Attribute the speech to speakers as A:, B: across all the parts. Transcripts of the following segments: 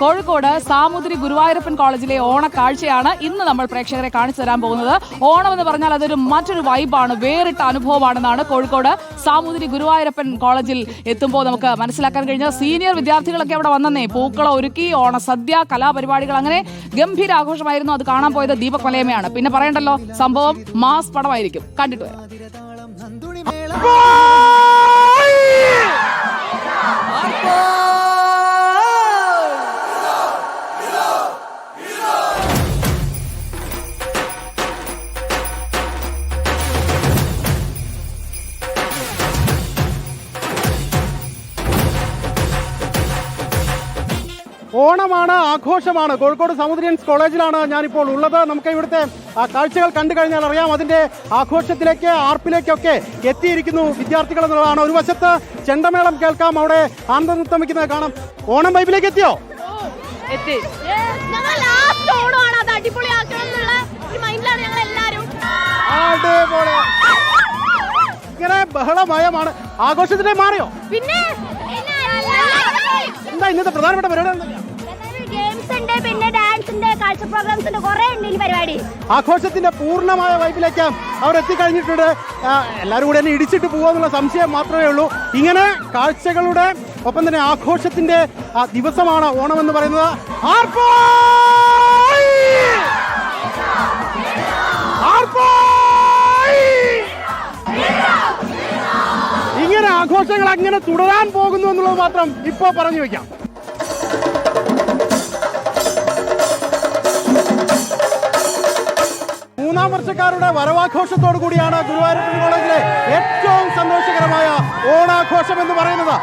A: കോഴിക്കോട് സാമൂതിരി ഗുരുവായൂരപ്പൻ കോളേജിലെ ഓണക്കാഴ്ചയാണ് ഇന്ന് നമ്മൾ പ്രേക്ഷകരെ കാണിച്ചു തരാൻ പോകുന്നത്. ഓണം എന്ന് പറഞ്ഞാൽ അതൊരു മറ്റൊരു വൈബാണ്, വേറിട്ട അനുഭവമാണെന്നാണ് കോഴിക്കോട് സാമൂതിരി ഗുരുവായൂരപ്പൻ കോളേജിൽ എത്തുമ്പോൾ നമുക്ക് മനസ്സിലാക്കാൻ കഴിഞ്ഞ. സീനിയർ വിദ്യാർത്ഥികളൊക്കെ അവിടെ വന്നേ, പൂക്കളം ഒരുക്കി, ഓണസദ്യ, കലാപരിപാടികൾ, അങ്ങനെ ഗംഭീര ആഘോഷമായിരുന്നു. അത് കാണാൻ പോയത് ദീപക് മലയമ്മയാണ്. പിന്നെ പറയണ്ടല്ലോ, സംഭവം മാസ് പടമായിരിക്കും. കണ്ടിട്ട് വരാം.
B: ഓണമാണ്, ആഘോഷമാണ്. കോഴിക്കോട് സാമൂതിരിയൻസ് കോളേജിലാണ് ഞാനിപ്പോൾ ഉള്ളത്. നമുക്ക് ഇവിടുത്തെ കാഴ്ചകൾ കണ്ടു കഴിഞ്ഞാൽ അറിയാം, അതിൻ്റെ ആഘോഷത്തിലേക്ക്, ആർപ്പിലേക്കൊക്കെ എത്തിയിരിക്കുന്നു വിദ്യാർത്ഥികൾ എന്നുള്ളതാണ്. ഒരു വശത്ത് ചെണ്ടമേളം കേൾക്കാം, അവിടെ ആനന്ദനൃത്തം വയ്ക്കുന്നത് കാണാം. ഓണം വൈബിലേക്ക് എത്തിയോ? ഇങ്ങനെ ബഹളമയമാണ്. ആഘോഷത്തിന്റെ മാറിയോ?
C: പിന്നെ
B: എന്താ ഇന്നത്തെ പ്രധാനപ്പെട്ട പരിപാടി?
C: പിന്നെ ഡാൻസ് ഉണ്ട്, കൾച്ചർ പ്രോഗ്രാംസ് ഉണ്ട്, കുറെ ഉണ്ട് ഈ പരിപാടി.
B: ആഘോഷത്തിന്റെ പൂർണ്ണമായ വൈബിലേക്ക് അവർ എത്തിക്കഴിഞ്ഞിട്ടുണ്ട്. എല്ലാവരും കൂടെ തന്നെ ഇടിച്ചിട്ട് പോകാന്നുള്ള സംശയം മാത്രമേ ഉള്ളൂ. ഇങ്ങനെ കാഴ്ചകളുടെ ഒപ്പം തന്നെ ആഘോഷത്തിന്റെ ദിവസമാണ് ഓണം എന്ന് പറയുന്നത്. ഇങ്ങനെ ആഘോഷങ്ങൾ അങ്ങനെ തുടരാൻ പോകുന്നു എന്നുള്ളത് മാത്രം ഇപ്പോ പറഞ്ഞു വെക്കാം. മൂന്നാം വർഷക്കാരുടെ വരവാഘോഷത്തോടു കൂടിയാണ് ഗുരുവായൂരപ്പൻ കോളേജിലെ ഏറ്റവും സന്തോഷകരമായ ഓണാഘോഷം എന്ന് പറയുന്നത്.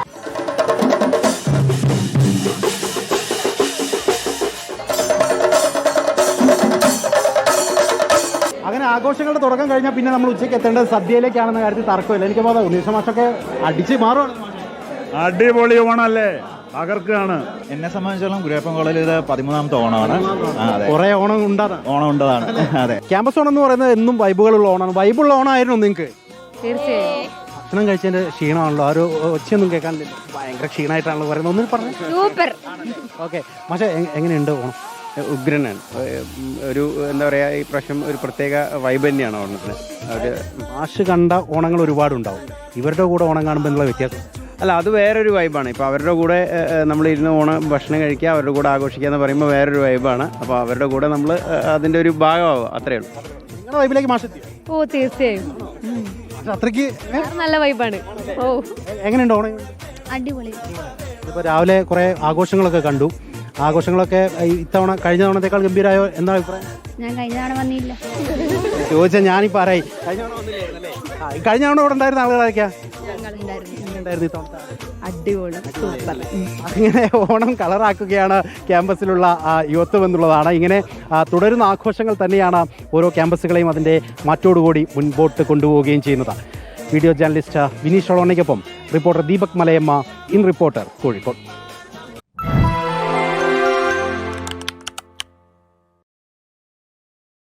B: അങ്ങനെ ആഘോഷങ്ങളുടെ തുടക്കം കഴിഞ്ഞാൽ പിന്നെ നമ്മൾ ഉച്ചയ്ക്ക് എത്തേണ്ടത് സദ്യയിലേക്കാണെന്ന കാര്യത്തിൽ തർക്കമില്ല. എനിക്ക് തോന്നുന്നത് ഉണ്ണീഷമാഷൊക്കെ അടിച്ച് മാറുകയാണ്.
D: അടിപൊളി ഓണല്ലേ, തകർക്കാണ്.
E: എന്നെ സംബന്ധിച്ചോളം ഗുരുവായൂരപ്പൻ കോളേജിൽ ഇത് 13ാമത്തെ ഓണമാണ്.
B: കുറെ ഓണം
E: ഉണ്ടതാണ്. അതെ,
B: ക്യാമ്പസ് ഓണം എന്ന് പറയുന്നത് എന്നും വൈബുകളുള്ള ഓണമാണ്. വൈബുള്ള ഓണമായിരുന്നു നിങ്ങൾക്ക്?
C: തീർച്ചയായും.
B: ഭക്ഷണം കഴിച്ചതിന്റെ ക്ഷീണമാണല്ലോ, ആ ഒരു ഒച്ചയൊന്നും കേൾക്കാനില്ല, ഭയങ്കര ക്ഷീണമായിട്ടാണല്ലോ പറയുന്നത്. ഒന്നും പറഞ്ഞു.
C: സൂപ്പർ.
B: ഓക്കെ, പക്ഷേ എങ്ങനെയുണ്ട് ഓണം?
F: ഉഗ്രനാണ്. ഒരു എന്താ പറയുക, ഈ പ്രാവശ്യം ഒരു പ്രത്യേക വൈബ് തന്നെയാണ് ഓണത്തിന്.
B: മാഷ് കണ്ട ഓണങ്ങൾ ഒരുപാടുണ്ടാവും, ഇവരുടെ കൂടെ ഓണം കാണുമ്പോൾ എന്നുള്ള വ്യത്യാസം?
F: അല്ല, അത് വേറൊരു വൈബാണ്. ഇപ്പോൾ അവരുടെ കൂടെ നമ്മളിരുന്ന് ഓണം ഭക്ഷണം കഴിക്കുക, അവരുടെ കൂടെ ആഘോഷിക്കുക എന്ന് പറയുമ്പോൾ വേറൊരു വൈബാണ്. അപ്പോൾ അവരുടെ കൂടെ നമ്മൾ അതിൻ്റെ ഒരു ഭാഗമാവും, അത്രയേ ഉള്ളൂ.
B: നിങ്ങളുടെ വൈബിലേക്ക് മാഷ് എത്തിയോ?
C: ഓ തീർച്ചയായും,
B: അത്രയ്ക്ക്
C: നല്ല വൈബാണ്. ഓ
B: എങ്ങനെയുണ്ട് ഓണം?
C: അടിപൊളി.
B: ഇപ്പോൾ രാവിലെ കുറേ ആഘോഷങ്ങളൊക്കെ കണ്ടു. ആഘോഷങ്ങളൊക്കെ ഇത്തവണ കഴിഞ്ഞ തവണത്തേക്കാൾ ഗംഭീരമായോ? എന്താ അഭിപ്രായം?
C: ഞാൻ കഴിഞ്ഞ തവണ വന്നില്ല.
B: ചോദിച്ചാൽ ഞാനിപ്പോൾ ആരായി? കഴിഞ്ഞ തവണ ഇവിടെ ഉണ്ടായിരുന്ന ആളുകളായിരിക്കാം.
C: അടിപൊളി, സൂപ്പർ.
B: അങ്ങനെ ഓണം കളറാക്കുകയാണ് ക്യാമ്പസിലുള്ള യുവത്വം എന്നുള്ളതാണ്. ഇങ്ങനെ തുടരുന്ന ആഘോഷങ്ങൾ തന്നെയാണ് ഓരോ ക്യാമ്പസുകളെയും അതിൻ്റെ മാറ്റോടുകൂടി മുൻപോട്ട് കൊണ്ടുപോവുകയും ചെയ്യുന്നത്. വീഡിയോ ജേർണലിസ്റ്റ് വിനീഷ് ഷോളോണിക്കൊപ്പം reporter Deepak Malayamma, in reporter, Kozhikode.